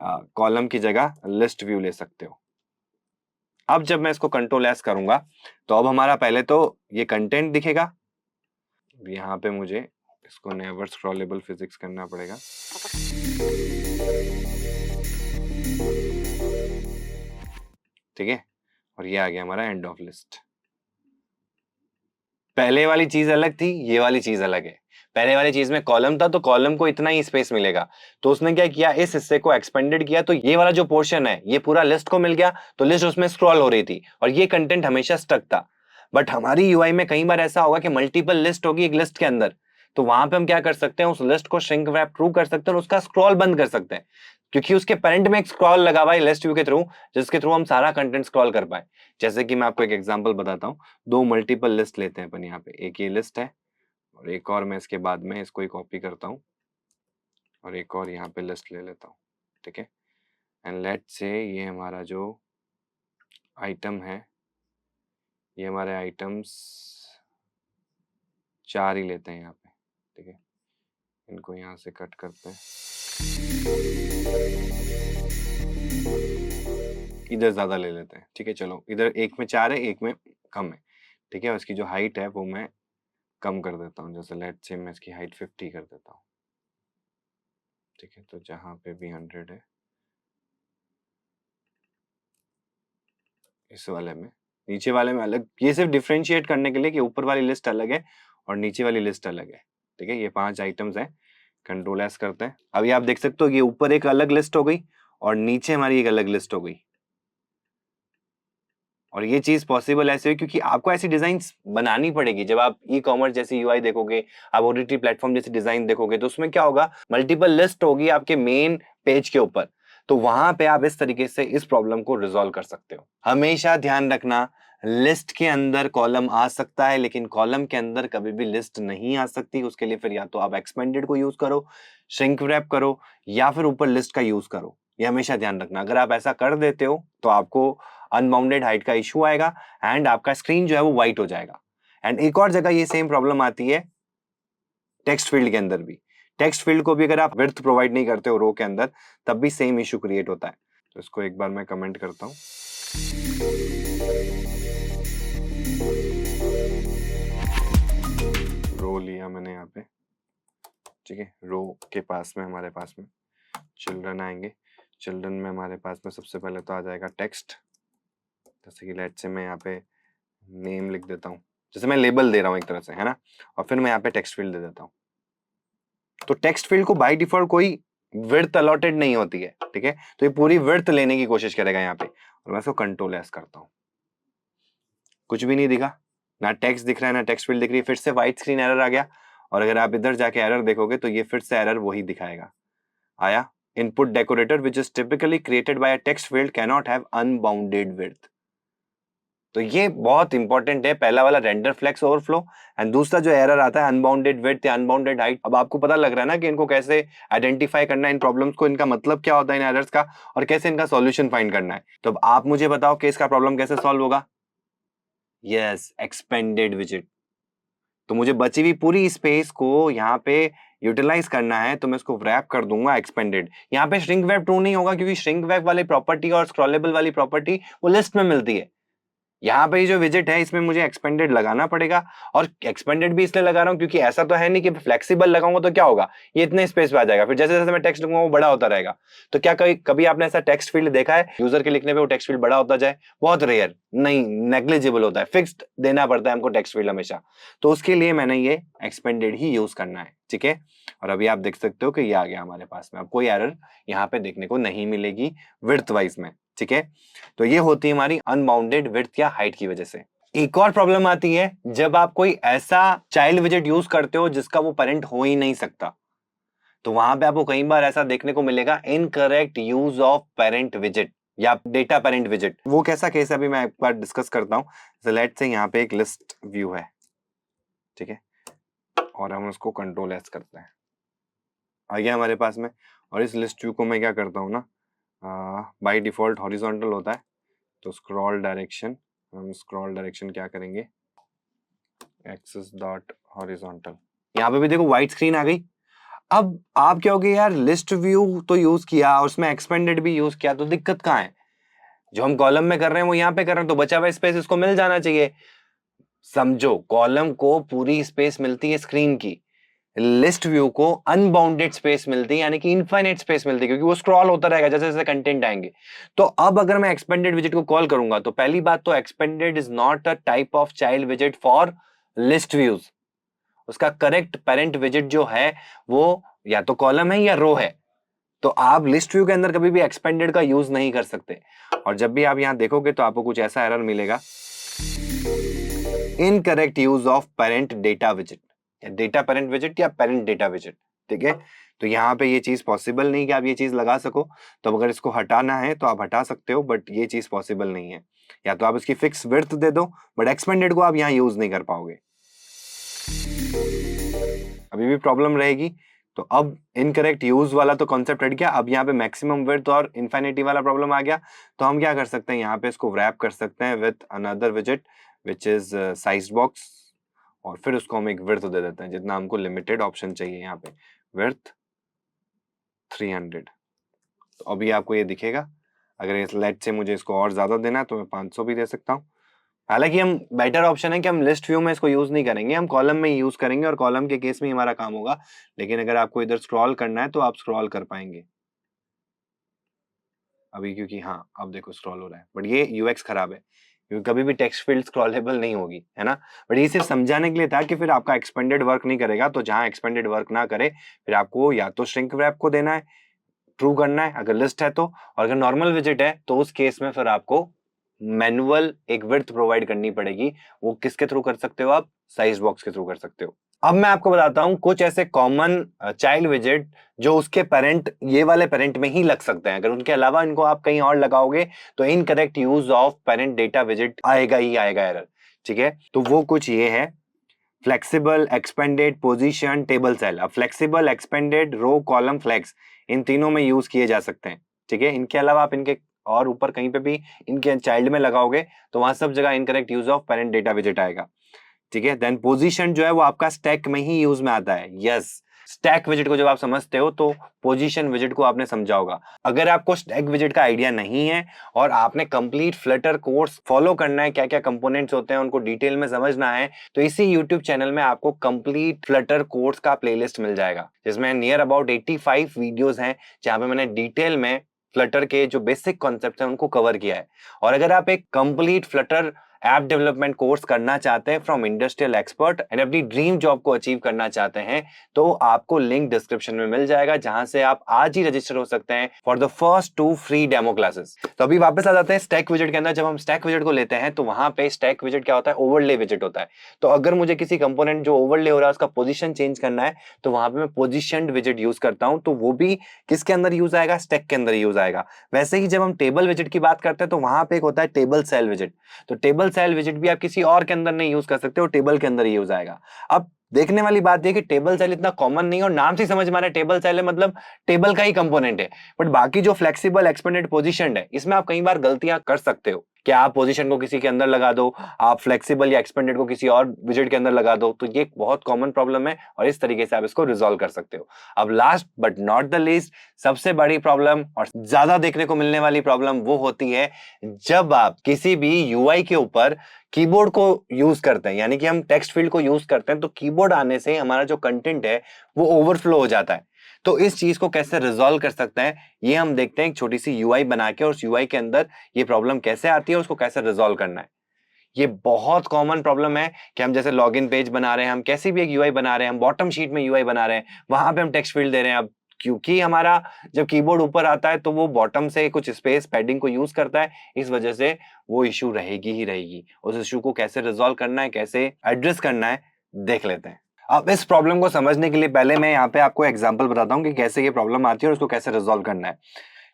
कॉलम की जगह लिस्ट व्यू ले सकते हो। अब जब मैं इसको कंट्रोल एस करूंगा तो अब हमारा पहले तो ये कंटेंट दिखेगा। यहाँ पे मुझे इसको नेवर स्क्रॉलेबल फिजिक्स करना पड़ेगा। ठीक है, और ये आ गया हमारा एंड ऑफ लिस्ट। पहले वाली चीज अलग थी, ये वाली चीज अलग है। पहले वाली चीज में कॉलम था तो कॉलम को इतना ही स्पेस मिलेगा, तो उसने क्या किया, इस हिस्से को एक्सपेंडेड किया, तो ये वाला जो पोर्शन है ये पूरा लिस्ट को मिल गया, तो लिस्ट उसमें स्क्रॉल हो रही थी और ये कंटेंट हमेशा स्टक था। बट हमारी यूआई में कई बार ऐसा होगा कि मल्टीपल लिस्ट होगी एक लिस्ट के अंदर, तो वहां पे हम क्या कर सकते हैं, उस लिस्ट को श्रिंक रैप ट्रू कर सकते हैं और उसका स्क्रॉल बंद कर सकते हैं, क्योंकि उसके पेरेंट में एक स्क्रॉल लगा हुआ है लिस्ट व्यू के थ्रू, जिसके थ्रू हम सारा कंटेंट स्क्रॉल कर पाए। जैसे कि मैं आपको एक एग्जांपल बताता हूँ। दो मल्टीपल लिस्ट लेते हैं अपन यहाँ पे, एक ये लिस्ट है और एक और मैं इसके बाद में इसको ही कॉपी करता हूँ और एक और यहाँ पे लिस्ट ले लेता हूँ। ठीक है, एंड लेट्स से ये हमारा जो आइटम है, ये हमारे आइटम्स 4 ही लेते हैं यहाँ पे। ठीक है, इनको यहाँ से कट करते हैं, इधर ज्यादा ले लेते हैं। ठीक है, चलो इधर एक में 4 है, एक में कम है। ठीक है, उसकी जो हाइट है वो मैं कम कर देता हूँ, जैसे लेट्स से मैं इसकी हाइट 50 कर देता हूँ। ठीक है, तो जहाँ पे भी 100 है, इस वाले में, नीचे वाले में अलग, ये सिर्फ डिफरेंशिएट करने के लिए कि ऊपर वाली लिस्ट अलग है और नीचे वाली लिस्ट अलग है। ठीक है, ये 5 आइटम्स हैं। कंट्रोल एस करते हैं, अभी आप देख सकते हो ये ऊपर एक अलग लिस्ट हो गई और नीचे हमारी एक अलग लिस्ट हो गई। और ये चीज पॉसिबल ऐसे हुई क्योंकि आपको ऐसी डिजाइन बनानी पड़ेगी। जब आप ई कॉमर्स जैसी यूआई देखोगे, आप ओटीटी प्लेटफॉर्म जैसी डिजाइन देखोगे, तो उसमें क्या होगा, मल्टीपल लिस्ट होगी आपके मेन पेज के ऊपर, तो वहां पे आप इस तरीके से इस प्रॉब्लम को रिजॉल्व कर सकते हो। हमेशा ध्यान रखना, लिस्ट के अंदर कॉलम आ सकता है लेकिन कॉलम के अंदर कभी भी लिस्ट नहीं आ सकती। उसके लिए फिर या तो आप एक्सपेंडेड को यूज करो, श्रिंक रैप करो, या फिर ऊपर लिस्ट का यूज करो। ये हमेशा ध्यान रखना। अगर आप ऐसा कर देते हो तो आपको अनबाउंडेड हाइट का इशू आएगा एंड आपका स्क्रीन जो है वो व्हाइट हो जाएगा। एंड एक और जगह ये सेम प्रॉब्लम आती है टेक्स्ट फील्ड के अंदर भी। टेक्स्ट फील्ड को भी अगर आप विड्थ प्रोवाइड नहीं करते हो रो के अंदर, तब भी सेम इशू क्रिएट होता है। तो इसको एक बार मैं कमेंट करता हूं। रो लिया मैंने यहाँ पे। ठीक है, रो के पास में हमारे पास में चिल्ड्रन आएंगे। चिल्ड्रन में हमारे पास में सबसे पहले तो आ जाएगा टेक्स्ट। जैसे कि लेट्स से मैं यहाँ पे नेम लिख देता हूँ, जैसे मैं लेबल दे रहा हूँ एक तरह से, है ना, और फिर मैं यहाँ पे टेक्स्ट फील्ड दे देता हूँ। तो टेक्स्ट फील्ड को बाय डिफॉल्ट कोई विड्थ अलॉटेड नहीं होती है। ठीक है, तो ये पूरी विड्थ लेने की कोशिश करेगा यहाँ पे, और मैं इसको कंट्रोल एस करता हूँ। कुछ भी नहीं दिखा, ना टेक्स्ट दिख रहा है ना टेक्स्ट फील्ड दिख रही है, फिर से व्हाइट स्क्रीन एरर आ गया। और अगर आप इधर जाके एरर देखोगे तो ये फिर से एरर वही दिखाएगा, आया, input decorator which is typically created by a text field can not have unbounded width. तो ये बहुत इंपॉर्टेंट है, पहला वाला रेंडर फ्लेक्स ओवरफ्लो, एंड दूसरा जो एरर आता है अनबाउंडेड विड्थ या अनबाउंडेड हाइट। अब आपको पता लग रहा है ना कि इनको कैसे आइडेंटिफाई करना है, इन प्रॉब्लम्स को, इनका मतलब क्या होता है इन एरर्स का, और कैसे इनका सॉल्यूशन फाइंड करना है। तो अब आप मुझे बताओ कि इसका प्रॉब्लम कैसे सॉल्व होगा। Yes, expanded visit. तो मुझे बची हुई पूरी स्पेस को यहाँ पे यूटिलाइज करना है, तो मैं इसको रैप कर दूंगा एक्सपेंडेड। यहाँ पे श्रिंक रैप ट्रू नहीं होगा, क्योंकि श्रिंक रैप वाली प्रॉपर्टी और स्क्रॉलेबल वाली प्रॉपर्टी वो लिस्ट में मिलती है। यहाँ पे जो विजिट है इसमें मुझे एक्सपेंडेड लगाना पड़ेगा, और एक्सपेंडेड भी इसलिए लगा रहा हूँ क्योंकि ऐसा तो है नहीं कि फ्लेक्सिबल लगाऊंगा तो क्या होगा, ये इतने स्पेस पे आ जाएगा, फिर जैसे जैसे मैं टेक्स्ट लिखूंगा वो बड़ा होता रहेगा। तो क्या कभी आपने ऐसा टेक्स्ट फील्ड देखा है यूजर के लिखने पे वो टेक्स्ट फील्ड बड़ा होता जाए? बहुत रेयर, नहीं, नेग्लिजिबल होता है, फिक्स्ड देना पड़ता है हमको टेक्स्ट फील्ड हमेशा। तो उसके लिए मैंने ये एक्सपेंडेड ही यूज करना है, ठीक है। और अभी आप देख सकते हो कि ये आ गया हमारे पास में, अब कोई एरर यहाँ पे देखने को नहीं मिलेगी विड्थ वाइज में, ठीक है। तो ये होती है हमारी अनबाउंडेड विड्थ या हाइट की वजह से। एक और प्रॉब्लम आती है जब आप कोई ऐसा चाइल्ड विजिट यूज करते हो जिसका वो पेरेंट हो ही नहीं सकता, तो वहां पे आपको कई बार ऐसा देखने को मिलेगा, incorrect use of parent visit या डेटा पेरेंट विजिट। वो कैसा केस है अभी मैं एक बार डिस्कस करता हूं। लेट्स से यहाँ पे एक लिस्ट व्यू है, ठीक है, और हम उसको कंट्रोल एस करते हैं, आ गया हमारे पास में। और इस लिस्ट व्यू को मैं क्या करता हूँ ना, बाय डिफॉल्ट हॉरिजॉन्टल होता है, तो स्क्रॉल डायरेक्शन, हम स्क्रॉल डायरेक्शन क्या करेंगे, एक्सिस डॉट हॉरिजॉन्टल। यहाँ पे भी देखो व्हाइट स्क्रीन आ गई। अब आप क्या होगे, यार लिस्ट व्यू तो यूज किया और उसमें एक्सपेंडेड भी यूज किया, तो दिक्कत कहाँ है? जो हम कॉलम में कर रहे हैं वो यहाँ पे कर रहे हैं, तो बचा हुआ स्पेस इसको मिल जाना चाहिए। समझो, कॉलम को पूरी स्पेस मिलती है स्क्रीन की, लिस्ट व्यू को अनबाउंडेड स्पेस मिलती है, यानी कि इनफाइनाइट स्पेस मिलती है, क्योंकि वो स्क्रॉल होता रहेगा जैसे जैसे कंटेंट आएंगे। तो अब अगर मैं एक्सपेंडेड विजिट को कॉल करूंगा, तो पहली बात तो expanded is not a type of child visit for list views. उसका करेक्ट पेरेंट विजिट जो है वो या तो कॉलम है या रो है। तो आप लिस्ट व्यू के अंदर कभी भी एक्सपेंडेड का यूज नहीं कर सकते। और जब भी आप यहां देखोगे तो आपको कुछ ऐसा एरर मिलेगा, incorrect use of parent data visit, data parent visit या पेरेंट डेटा विजिट, ठीक है। तो यहाँ पे ये चीज पॉसिबल नहीं कि आप ये चीज लगा सको। तो अगर इसको हटाना है तो आप हटा सकते हो, बट ये चीज पॉसिबल नहीं है। या तो आप इसकी फिक्स विड्थ दे दो, बट एक्सपेंडेड को आप यहाँ यूज नहीं कर पाओगे, अभी भी प्रॉब्लम रहेगी। तो अब इनकरेक्ट यूज वाला तो कॉन्सेप्ट हट गया, अब यहाँ पे मैक्सिमम विड्थ और इन्फिनिटी वाला प्रॉब्लम आ गया। तो हम क्या कर सकते हैं, यहाँ पे इसको रैप कर सकते हैं with another visit which is size box, और फिर उसको हम एक विड्थ दे देते हैं जितना हमको लिमिटेड ऑप्शन चाहिए। यहाँ पे विड्थ 300। तो अभी आपको ये दिखेगा। अगर इस लेट से मुझे इसको और ज्यादा देना है तो मैं 500 भी दे सकता हूँ। हालांकि हम बेटर ऑप्शन है कि हम लिस्ट व्यू में इसको यूज नहीं करेंगे, हम कॉलम में यूज करेंगे, और कॉलम के केस में ही हमारा काम होगा। लेकिन अगर आपको इधर स्क्रॉल करना है तो आप स्क्रॉल कर पाएंगे अभी, क्योंकि हाँ अब देखो स्क्रॉल हो रहा है, बट ये यूएक्स खराब है, क्योंकि कभी भी टेक्स्ट फील्ड स्क्रॉलेबल नहीं होगी, है ना। बट ये सिर्फ समझाने के लिए था कि फिर आपका एक्सपेंडेड वर्क नहीं करेगा, तो जहां एक्सपेंडेड वर्क ना करे फिर आपको या तो श्रिंक रैप को देना है, ट्रू करना है अगर लिस्ट है तो, और अगर नॉर्मल विजिट है तो उस केस में फिर आपको मैनुअल एक विड्थ प्रोवाइड करनी पड़ेगी। वो किसके थ्रू कर सकते हो आप? साइज बॉक्स के थ्रू कर सकते हो। अब मैं आपको बताता हूं कुछ ऐसे कॉमन चाइल्ड विजिट जो उसके पेरेंट, ये वाले पेरेंट में ही लग सकते हैं। अगर उनके अलावा इनको आप कहीं और लगाओगे तो incorrect use of parent data visit आएगा ही आएगा एरर, ठीक है। तो वो कुछ ये है, flexible, expanded, position, table cell. अब flexible, expanded, row, column, flex, इन तीनों में यूज किए जा सकते हैं, ठीक है। इनके अलावा आप इनके और ऊपर कहीं पे भी इनके चाइल्ड में लगाओगे तो वहां सब जगह incorrect use of parent data visit आएगा, ठीक है। देन पोजीशन जो है वो आपका स्टैक में ही यूज में आता है। यस, स्टैक विजिट को जब आप समझते हो तो पोजीशन विजिट को आपने समझा होगा। अगर आपको स्टैक विजिट का आइडिया नहीं है और आपने कंप्लीट फ्लटर कोर्स फॉलो करना है, क्या क्या कंपोनेंट्स होते हैं उनको डिटेल में समझना है, तो इसी यूट्यूब चैनल में आपको कंप्लीट फ्लटर कोर्स का प्लेलिस्ट मिल जाएगा, जिसमें नियर अबाउट 85 वीडियोस हैं जहां पे मैंने डिटेल में फ्लटर के जो बेसिक कॉन्सेप्ट हैं उनको कवर किया है। और अगर आप एक complete Flutter app development course करना चाहते हैं फ्रॉम इंडस्ट्रियल एक्सपर्ट एंड अपनी ड्रीम जॉब को अचीव करना चाहते हैं, तो आपको लिंक डिस्क्रिप्शन में मिल जाएगा, जहां से आप आज ही रजिस्टर हो सकते हैं for the first 2 free demo classes. तो अभी वापस आ जाते हैं स्टैक विजिट के अंदर। जब हम स्टैक विजिट को लेते हैं तो वहां पे स्टैक विजिट क्या होता है, ओवरले विजिट होता है। तो अगर मुझे किसी कंपोनेंट जो ओवरले हो रहा है उसका पोजीशन चेंज करना है तो वहां पे मैं पोजीशनड विजिट यूज करता हूं, तो वो भी किसके अंदर यूज आएगा, स्टैक के अंदर यूज आएगा। वैसे ही जब हम टेबल विजिट की बात करते हैं तो वहां पे एक होता है टेबल सेल विजिट। तो टेबल सिंगल सेल विजिट भी आप किसी और के अंदर नहीं यूज कर सकते, वो टेबल के अंदर ही यूज आएगा। अब देखने वाली बात यह कि टेबल सेल इतना कॉमन नहीं है, और नाम से समझ में आ रहा है टेबल सेल है मतलब टेबल का ही कंपोनेंट है, बट बाकी जो फ्लेक्सिबल एक्सपेंडेड पोजीशन है इसमें आप कई बार गलतियां कर सकते हो कि आप पोजीशन को किसी के अंदर लगा दो, आप फ्लेक्सिबल या एक्सपेंडेड को किसी और विजिट के अंदर लगा दो, तो ये एक बहुत कॉमन प्रॉब्लम है और इस तरीके से आप इसको रिजॉल्व कर सकते हो। अब last but not the least, सबसे बड़ी प्रॉब्लम और ज्यादा देखने को मिलने वाली प्रॉब्लम वो होती है जब आप किसी भी यूआई के ऊपर कीबोर्ड को यूज करते हैं, यानी कि हम टेक्स्ट फील्ड को यूज करते हैं, तो कीबोर्ड आने से हमारा जो कंटेंट है वो ओवरफ्लो हो जाता है। तो इस चीज को कैसे रिजॉल्व कर सकते हैं ये हम देखते हैं एक छोटी सी यूआई बना के, और उस यूआई के अंदर ये प्रॉब्लम कैसे आती है और उसको कैसे रिजॉल्व करना है। ये बहुत कॉमन प्रॉब्लम है कि हम जैसे लॉगिन पेज बना रहे हैं, हम कैसी भी एक यूआई बना रहे हैं, हम बॉटम शीट में यूआई बना रहे हैं, वहां पे हम टेक्स्ट फील्ड दे रहे हैं। अब क्योंकि हमारा जब कीबोर्ड ऊपर आता है तो वो बॉटम से कुछ स्पेस पैडिंग को यूज करता है, इस वजह से वो इशू रहेगी ही रहेगी। उस इशू को कैसे रिजॉल्व करना है, कैसे एड्रेस करना है, देख लेते हैं। अब इस प्रॉब्लम को समझने के लिए पहले मैं यहाँ पे आपको एग्जांपल बताता हूँ कि कैसे ये प्रॉब्लम आती है और उसको कैसे रिजॉल्व करना है।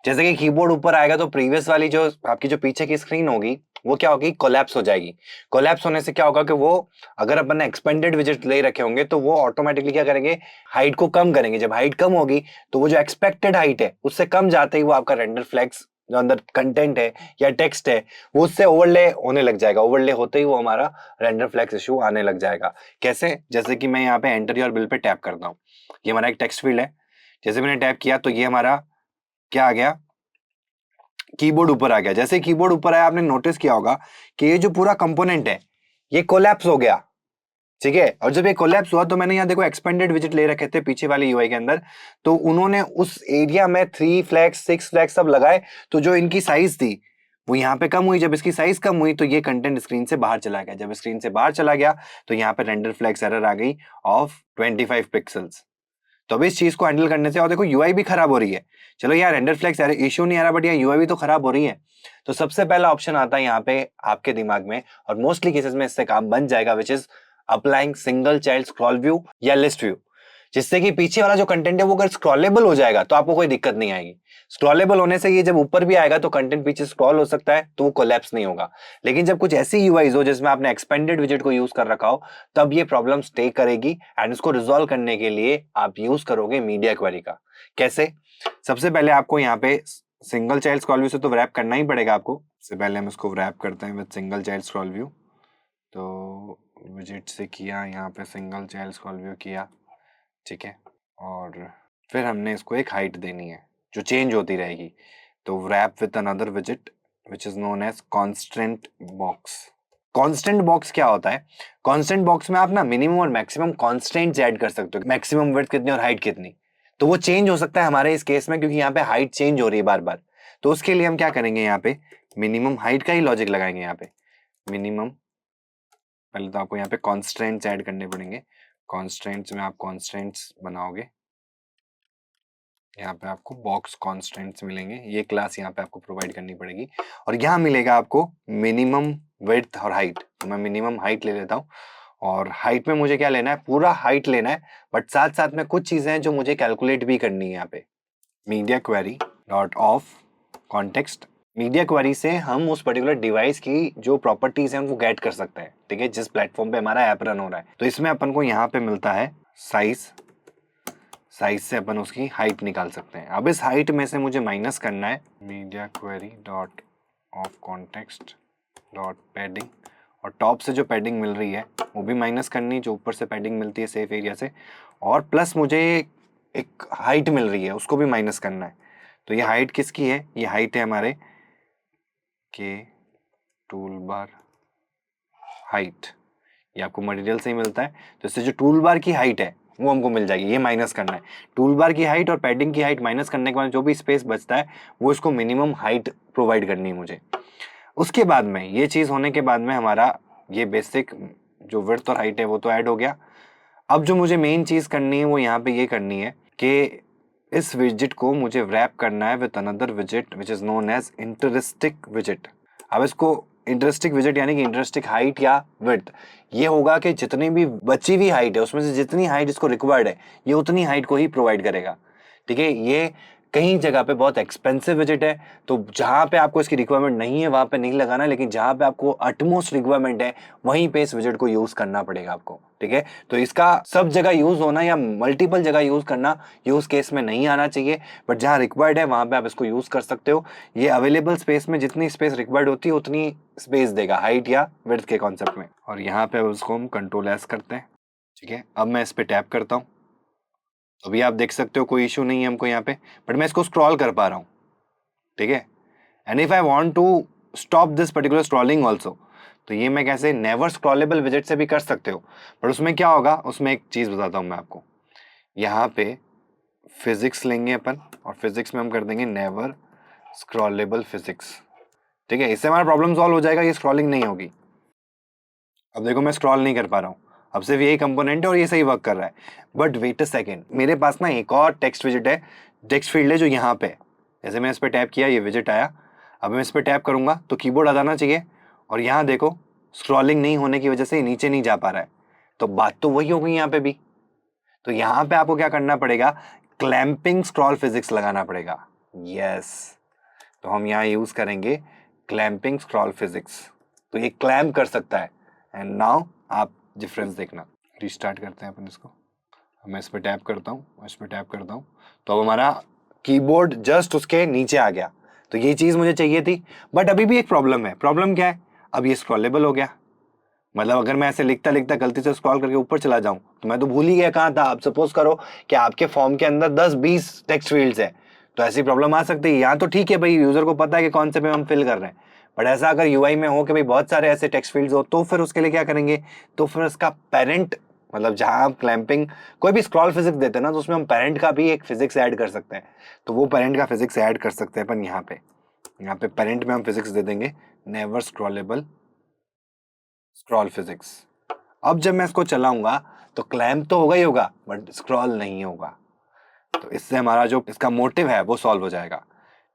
जैसे कि कीबोर्ड ऊपर आएगा तो प्रीवियस वाली जो आपकी जो पीछे की स्क्रीन होगी वो क्या होगी, कोलैप्स हो जाएगी। कोलैप्स होने से क्या होगा कि वो, अगर अपन ने एक्सपेंडेड विजिट ले रखे होंगे तो वो ऑटोमेटिकली क्या करेंगे, हाइट को कम करेंगे। जब हाइट कम होगी तो वो जो एक्सपेक्टेड हाइट है उससे कम जाते ही वो आपका रेंडर फ्लेक्स जो अंदर कंटेंट है या टेक्स्ट है वो उससे ओवरले होने लग जाएगा। ओवरले होते ही वो हमारा रेंडर फ्लेक्स इशू आने लग जाएगा। कैसे, जैसे कि मैं यहाँ पे enter your bill pay tap करता हूँ, ये हमारा एक टेक्स्ट फील्ड है। जैसे मैंने टैप किया तो ये हमारा क्या आ गया, कीबोर्ड ऊपर आ गया। जैसे कीबोर्ड ऊपर आया आपने नोटिस किया होगा कि ये जो पूरा कंपोनेंट है ये कोलैप्स हो गया, ठीक है। और जब ये कोलैप्स हुआ तो मैंने यहाँ देखो एक्सपेंडेड विजिट ले रखे थे पीछे वाली यूआई के अंदर, तो उन्होंने उस एरिया में 3 फ्लैग्स 6 फ्लैग्स सब लगाए, तो जो इनकी साइज थी वो यहाँ पे कम हुई। जब इसकी साइज कम हुई तो ये कंटेंट स्क्रीन से बाहर चला गया। जब स्क्रीन से बाहर चला गया तो यहाँ पे रेंडर फ्लैग्स एरर आ गई ऑफ 25 पिक्सल्स। तो अब इस चीज को हैंडल करने से, और देखो यूआई भी खराब हो रही है, चलो यार रेंडर फ्लैक्स इशू नहीं आ रहा, बट यार यूआई भी तो खराब हो रही है। तो सबसे पहला ऑप्शन आता है यहाँ पे आपके दिमाग में, और मोस्टली केसेस में इससे काम बन जाएगा, which is applying single child scroll view या लिस्ट व्यू, जिससे कि पीछे वाला जो कंटेंट है वो अगर स्क्रॉलेबल हो जाएगा तो आपको कोई दिक्कत नहीं आएगी। स्क्रॉलेबल होने से ये जब ऊपर भी आएगा तो कंटेंट पीछे स्क्रॉल हो सकता है, तो वो कोलैप्स नहीं होगा। लेकिन जब कुछ ऐसी यूआईज हो जिसमें आपने एक्सपेंडेड विजिट को यूज कर रखा हो, तब ये प्रॉब्लम स्टे करेगी। एंड इसको रिजॉल्व करने के लिए आप यूज करोगे मीडिया क्वेरी का। कैसे, सबसे पहले आपको यहाँ पे सिंगल चाइल्ड स्क्रॉल व्यू से तो रैप करना ही पड़ेगा आपको। सबसे पहले हम इसको रैप करते हैं with single child scroll view. तो विजिट से किया, यहाँ पे सिंगल चाइल्ड स्क्रॉल व्यू किया, ठीक है। और फिर हमने इसको एक हाइट देनी है जो चेंज होती रहेगी। तो wrap with another visit which is known as constant box. Constant box क्या होता है, कॉन्स्टेंट बॉक्स में आप ना मिनिमम और मैक्सिमम कॉन्स्टेंट्स ऐड कर सकते हो, मैक्सिमम विड्थ कितनी और हाइट कितनी। तो वो चेंज हो सकता है हमारे इस केस में, क्योंकि यहाँ पे हाइट चेंज हो रही है बार बार। तो उसके लिए हम क्या करेंगे, यहाँ पे मिनिमम हाइट का ही लॉजिक लगाएंगे। यहाँ पे मिनिमम, पहले तो आपको यहाँ पे कॉन्स्टेंट्स ऐड करने पड़ेंगे। कॉन्स्टेंट्स में आप कॉन्स्टेंट्स बनाओगे, यहाँ पे आपको बॉक्स कॉन्स्टेंट्स मिलेंगे, ये क्लास यहाँ पे आपको प्रोवाइड करनी पड़ेगी। और यहाँ मिलेगा आपको मिनिमम विड्थ और हाइट। तो मैं मिनिमम हाइट ले लेता हूँ, और हाइट में मुझे क्या लेना है, पूरा हाइट लेना है, बट साथ साथ में कुछ चीजें हैं जो मुझे कैलकुलेट भी करनी है। यहाँ पे media query dot of context, media query से हम उस पर्टिकुलर डिवाइस की जो प्रॉपर्टीज हैं उनको गेट कर सकते हैं, ठीक है, जिस प्लेटफॉर्म पे हमारा ऐप रन हो रहा है। तो इसमें अपन को यहाँ पे मिलता है साइज, साइज से अपन उसकी हाइट निकाल सकते हैं। अब इस हाइट में से मुझे माइनस करना है media query dot of context dot padding, और टॉप से जो पैडिंग मिल रही है वो भी माइनस करनी, जो ऊपर से पैडिंग मिलती है सेफ एरिया से, और प्लस मुझे एक हाइट मिल रही है उसको भी माइनस करना है। तो ये हाइट किसकी है, ये हाइट है हमारे के टूल बार हाइट, ये आपको मटेरियल से ही मिलता है। तो इससे जो टूल बार की हाइट है वो हमको मिल जाएगी, ये माइनस करना है। टूल बार की हाइट और पैडिंग की हाइट माइनस करने के बाद जो भी स्पेस बचता है वो इसको मिनिमम हाइट प्रोवाइड करनी है मुझे। उसके बाद में ये चीज होने के बाद में हमारा ये बेसिक जो विड्थ और हाइट है वो तो ऐड हो गया। अब जो मुझे मेन चीज करनी है वो यहाँ पे ये करनी है कि इस विजिट को मुझे रैप करना है with another visit which is known as interesting visit. अब इसको इंटरेस्टिक विजिट यानी कि इंटरेस्टिक हाइट या विड्थ, ये होगा कि जितनी भी बची हुई हाइट है उसमें से जितनी हाइट इसको रिक्वायर्ड है ये उतनी हाइट को ही प्रोवाइड करेगा, ठीक है। ये कहीं जगह पे बहुत एक्सपेंसिव विजिट है, तो जहाँ पे आपको इसकी रिक्वायरमेंट नहीं है वहाँ पे नहीं लगाना, लेकिन जहाँ पे आपको अटमोस्ट रिक्वायरमेंट है वहीं पे इस विजिट को यूज करना पड़ेगा आपको, ठीक है। तो इसका सब जगह यूज होना या मल्टीपल जगह यूज करना यूज केस में नहीं आना चाहिए, बट जहाँ रिक्वायर्ड है वहाँ पे आप इसको यूज कर सकते हो। ये अवेलेबल स्पेस में जितनी स्पेस रिक्वायर्ड होती है उतनी स्पेस देगा हाइट या विड्थ के कॉन्सेप्ट में। और यहाँ पे उसको हम कंट्रोल एस करते हैं, ठीक है। अब मैं इस पे टैप करता हूँ, अभी आप देख सकते हो कोई इशू नहीं है हमको यहाँ पे, बट मैं इसको स्क्रॉल कर पा रहा हूँ, ठीक है। And if I want to stop this particular scrolling also, तो ये मैं कैसे नेवर स्क्रॉलेबल विजिट से भी कर सकते हो। बट उसमें क्या होगा, उसमें एक चीज बताता हूँ मैं आपको। यहाँ पे फिजिक्स लेंगे अपन, और फिजिक्स में हम कर देंगे नेवर स्क्रॉलेबल फिजिक्स, ठीक है। इससे हमारा प्रॉब्लम सॉल्व हो जाएगा, ये स्क्रॉलिंग नहीं होगी। अब देखो मैं स्क्रॉल नहीं कर पा रहा हूँ, अब सिर्फ यही कंपोनेंट है और ये सही वर्क कर रहा है। बट वेट अ सेकेंड, मेरे पास ना एक और टेक्स्ट विजिट है, टेक्स्ट फील्ड है जो यहाँ पे, जैसे मैं इस पर टैप किया ये विजिट आया। अब मैं इस पर टैप करूंगा तो कीबोर्ड आ जाना चाहिए, और यहाँ देखो स्क्रॉलिंग नहीं होने की वजह से नीचे नहीं जा पा रहा है। तो बात तो वही हो गई यहाँ पे भी। तो यहाँ पे आपको क्या करना पड़ेगा, क्लैंपिंग स्क्रॉल फिजिक्स लगाना पड़ेगा। यस, तो हम यहाँ यूज करेंगे क्लैंपिंग स्क्रॉल फिजिक्स, तो ये क्लैम्प कर सकता है। एंड नाउ आप डिफरेंस देखना। रिस्टार्ट करते हैं अपन इसको, मैं इस पर टैप करता हूँ, इस पर टैप करता हूँ, तो अब हमारा कीबोर्ड जस्ट उसके नीचे आ गया। तो ये चीज़ मुझे चाहिए थी, बट अभी भी एक प्रॉब्लम है। प्रॉब्लम क्या है, अब ये स्क्रॉलेबल हो गया। मतलब अगर मैं ऐसे लिखता लिखता गलती से स्क्रॉल करके ऊपर चला जाऊं तो मैं तो भूल ही गया कहाँ था। आप सपोज करो कि आपके फॉर्म के अंदर 10-20 टेक्स्ट फील्ड्स है, तो ऐसी प्रॉब्लम आ सकती है। यहाँ तो ठीक है भाई, यूजर को पता है कि कौन से पे हम फिल कर रहे हैं, बट ऐसा अगर यूआई में हो कि भाई बहुत सारे ऐसे टेक्स्ट फील्ड्स हो, तो फिर उसके लिए क्या करेंगे, तो फिर उसका पेरेंट, मतलब जहां आप क्लैंपिंग कोई भी स्क्रॉल फिजिक्स देते हैं ना, तो उसमें हम पेरेंट का भी एक फिजिक्स ऐड कर सकते हैं। तो वो पेरेंट का फिजिक्स ऐड कर सकते हैं अपन यहाँ पे पेरेंट में हम फिजिक्स दे देंगे नेवर स्क्रॉलेबल स्क्रॉल फिजिक्स। अब जब मैं इसको चलाऊंगा तो क्लैम्प तो होगा ही होगा, बट स्क्रॉल नहीं होगा। तो इससे हमारा जो इसका मोटिव है वो सॉल्व हो जाएगा।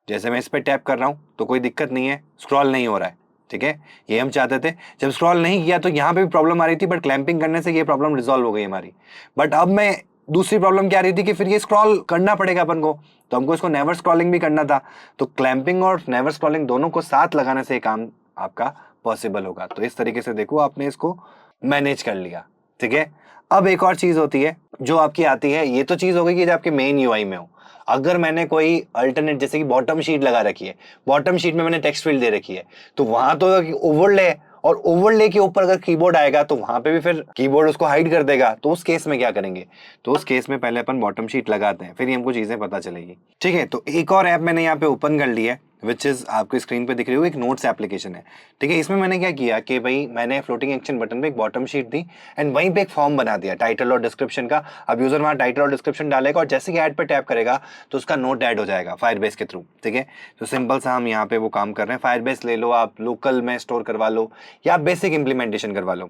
जैसे मैं इस पे टैप कर रहा हूं तो कोई दिक्कत नहीं है, स्क्रॉल नहीं हो रहा है, ठीक है। ये हम चाहते थे। जब स्क्रॉल नहीं किया तो यहाँ पे भी प्रॉब्लम आ रही थी, बट क्लैंपिंग करने से ये प्रॉब्लम रिजॉल्व हो गई हमारी। बट अब मैं दूसरी प्रॉब्लम क्या आ रही थी कि फिर ये स्क्रॉल करना पड़ेगा अपन को, तो हमको इसको नेवर स्क्रॉलिंग भी करना था। तो क्लैंपिंग और नेवर स्क्रॉलिंग दोनों को साथ लगाने से काम आपका पॉसिबल होगा। तो इस तरीके से देखो आपने इसको मैनेज कर लिया, ठीक है। अब एक और चीज होती है जो आपकी आती है, ये तो चीज हो गई कि जब आपके मेन यूआई में हो। अगर मैंने कोई अल्टरनेट, जैसे कि बॉटम शीट लगा रखी है, बॉटम शीट में मैंने टेक्स्ट फील्ड दे रखी है, तो वहां तो ओवरले है, और ओवरले के ऊपर अगर कीबोर्ड आएगा तो वहां पे भी फिर कीबोर्ड उसको हाइड कर देगा। तो उस केस में क्या करेंगे, तो उस केस में पहले अपन बॉटम शीट लगाते हैं, फिर ही हमको चीजें पता चलेगी, ठीक है। तो एक और ऐप मैंने यहाँ पे ओपन कर ली है, विच इज आपको स्क्रीन पे दिख रही हो, एक नोट्स एप्लीकेशन है, ठीक है। इसमें मैंने क्या किया कि भाई मैंने फ्लोटिंग एक्शन बटन पे एक बॉटम शीट दी, एंड वहीं पे एक फॉर्म बना दिया टाइटल और डिस्क्रिप्शन का। अब यूजर वहां टाइटल और डिस्क्रिप्शन डालेगा, और जैसे कि ऐड पे टैप करेगा तो उसका नोट ऐड हो जाएगा फायरबेस के थ्रू, ठीक है। तो सिंपल सा हम यहाँ पे वो काम कर रहे हैं। फायरबेस ले लो, आप लोकल में स्टोर करवा लो, या बेसिक इंप्लीमेंटेशन करवा लो।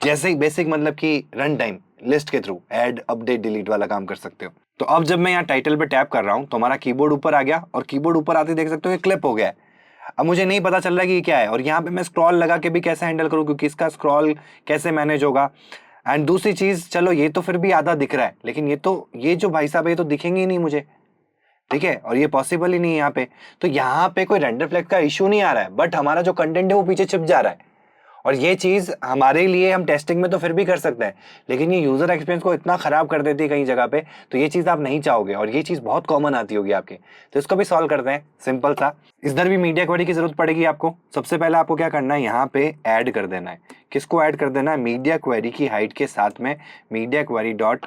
जैसे ही बेसिक मतलब कि रन टाइम लिस्ट के थ्रू ऐड अपडेट डिलीट वाला काम कर सकते हो। तो अब जब मैं यहाँ टाइटल पे टैप कर रहा हूँ तो हमारा कीबोर्ड ऊपर आ गया, और कीबोर्ड ऊपर आते देख सकते हो क्लिप हो गया है। अब मुझे नहीं पता चल रहा कि ये क्या है, और यहाँ पे मैं स्क्रॉल लगा के भी कैसे हैंडल करूँ, क्योंकि इसका स्क्रॉल कैसे मैनेज होगा। एंड दूसरी चीज, चलो ये तो फिर भी आधा दिख रहा है, लेकिन ये जो भाई साहब है ये तो दिखेंगे ही नहीं मुझे, ठीक है। और ये पॉसिबल ही नहीं है यहाँ पे। तो यहाँ पे कोई रेंडर फ्लैग का इशू नहीं आ रहा है, बट हमारा जो कंटेंट है वो पीछे छिप जा रहा है। और ये चीज हमारे लिए हम टेस्टिंग में तो फिर भी कर सकते हैं, लेकिन ये यूजर एक्सपीरियंस को इतना खराब कर देती है कई जगह पे, तो ये चीज आप नहीं चाहोगे, और ये चीज बहुत कॉमन आती होगी आपके। तो इसको भी सॉल्व करते हैं सिंपल सा। इधर भी मीडिया क्वेरी की जरूरत पड़ेगी आपको। सबसे पहले आपको क्या करना है, यहाँ पे ऐड कर देना है। किसको ऐड कर देना है, मीडिया क्वेरी की हाइट के साथ में मीडिया क्वेरी डॉट,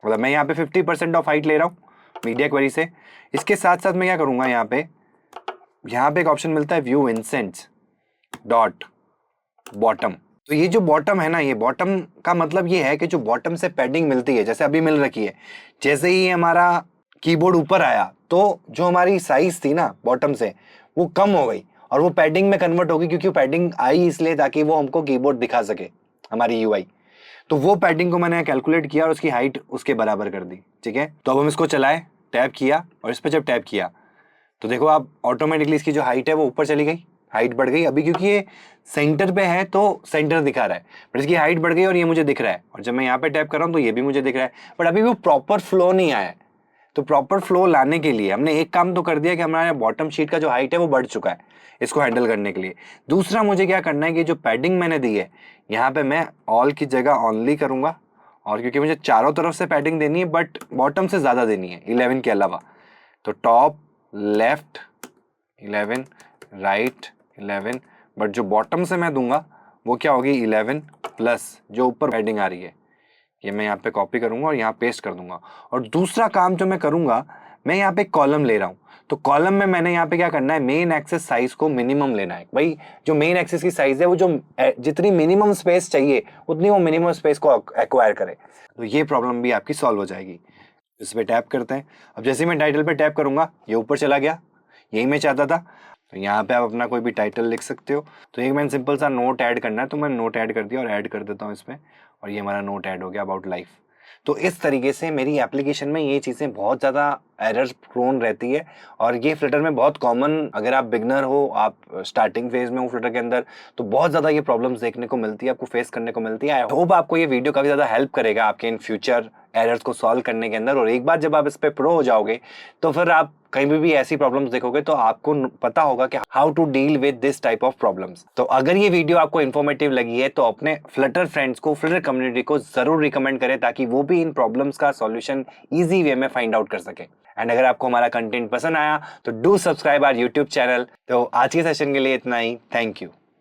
मतलब मैं यहाँ पे 50% ऑफ हाइट ले रहा हूँ मीडिया क्वेरी से। इसके साथ साथ मैं क्या करूंगा, यहाँ पे एक ऑप्शन मिलता है व्यू इंसेंट्स डॉट बॉटम। तो ये जो बॉटम है ना, ये बॉटम का मतलब ये है कि जो बॉटम से पैडिंग मिलती है, जैसे अभी मिल रखी है, जैसे ही हमारा कीबोर्ड ऊपर आया तो जो हमारी साइज थी ना बॉटम से वो कम हो गई, और वो पैडिंग में कन्वर्ट होगी, क्योंकि पैडिंग आई इसलिए ताकि वो हमको कीबोर्ड दिखा सके हमारी यूआई। तो वो पैडिंग को मैंने कैलकुलेट किया और उसकी हाइट उसके बराबर कर दी, ठीक है। तो अब हम इसको चलाए, टैप किया, और इस पर जब टैप किया तो देखो आप ऑटोमेटिकली इसकी जो हाइट है वो ऊपर चली गई, हाइट बढ़ गई। अभी क्योंकि ये सेंटर पे है तो सेंटर दिखा रहा है, बट इसकी हाइट बढ़ गई और ये मुझे दिख रहा है। और जब मैं यहाँ पे टैप कर रहा हूँ तो ये भी मुझे दिख रहा है, बट अभी वो प्रॉपर फ्लो नहीं आया है। तो प्रॉपर फ्लो लाने के लिए हमने एक काम तो कर दिया कि हमारा बॉटम शीट का जो हाइट है वो बढ़ चुका है इसको हैंडल करने के लिए। दूसरा मुझे क्या करना है कि जो पैडिंग मैंने दी है यहाँ पे मैं ऑल की जगह ऑनली करूंगा, और क्योंकि मुझे चारों तरफ से पैडिंग देनी है बट बॉटम से ज़्यादा देनी है 11 के अलावा, तो टॉप लेफ्ट 11, राइट 11, बट जो बॉटम से मैं दूंगा वो क्या होगी 11 प्लस जो ऊपर पैडिंग आ रही है, ये मैं यहाँ पे कॉपी करूंगा और यहाँ पेस्ट कर दूंगा। और दूसरा काम जो मैं करूंगा, मैं यहाँ पे कॉलम ले रहा हूँ, तो कॉलम में मैंने यहाँ पे क्या करना है, मेन एक्सेस साइज को मिनिमम लेना है। भाई जो मेन एक्सेस की साइज है वो जो जितनी मिनिमम स्पेस चाहिए उतनी वो मिनिमम स्पेस को एक्वायर करे, तो ये प्रॉब्लम भी आपकी सॉल्व हो जाएगी। इस पे टैप करते हैं। अब जैसे ही मैं टाइटल पे टैप करूंगा ये ऊपर चला गया, यही मैं चाहता था। तो यहाँ पे आप अपना कोई भी टाइटल लिख सकते हो। तो एक मैंने सिंपल सा नोट ऐड करना है, तो मैं नोट ऐड कर दिया और ऐड कर देता हूँ इसमें, और ये हमारा नोट ऐड हो गया अबाउट लाइफ। तो इस तरीके से मेरी एप्लीकेशन में ये चीज़ें बहुत ज़्यादा एरर प्रोन रहती है, और ये फ्लटर में बहुत कॉमन, अगर आप बिगनर हो, आप स्टार्टिंग फेज में हो फ्लटर के अंदर, तो बहुत ज़्यादा ये प्रॉब्लम्स देखने को मिलती है, आपको फेस करने को मिलती है। आई होप आपको ये वीडियो काफ़ी ज़्यादा हेल्प करेगा आपके इन फ्यूचर एरर्स को सॉल्व करने के अंदर। और एक बार जब आप इस पे प्रो हो जाओगे तो फिर आप कहीं भी ऐसी प्रॉब्लम्स देखोगे तो आपको पता होगा कि how to deal with this type of problems. तो अगर ये वीडियो आपको इन्फॉर्मेटिव लगी है तो अपने फ्लटर फ्रेंड्स को, फ्लटर कम्युनिटी को जरूर रिकमेंड करें, ताकि वो भी इन प्रॉब्लम्स का सॉल्यूशन इजी वे में फाइंड आउट कर सके। एंड अगर आपको हमारा कंटेंट पसंद आया तो do subscribe our YouTube channel. तो आज के सेशन के लिए इतना ही, थैंक यू।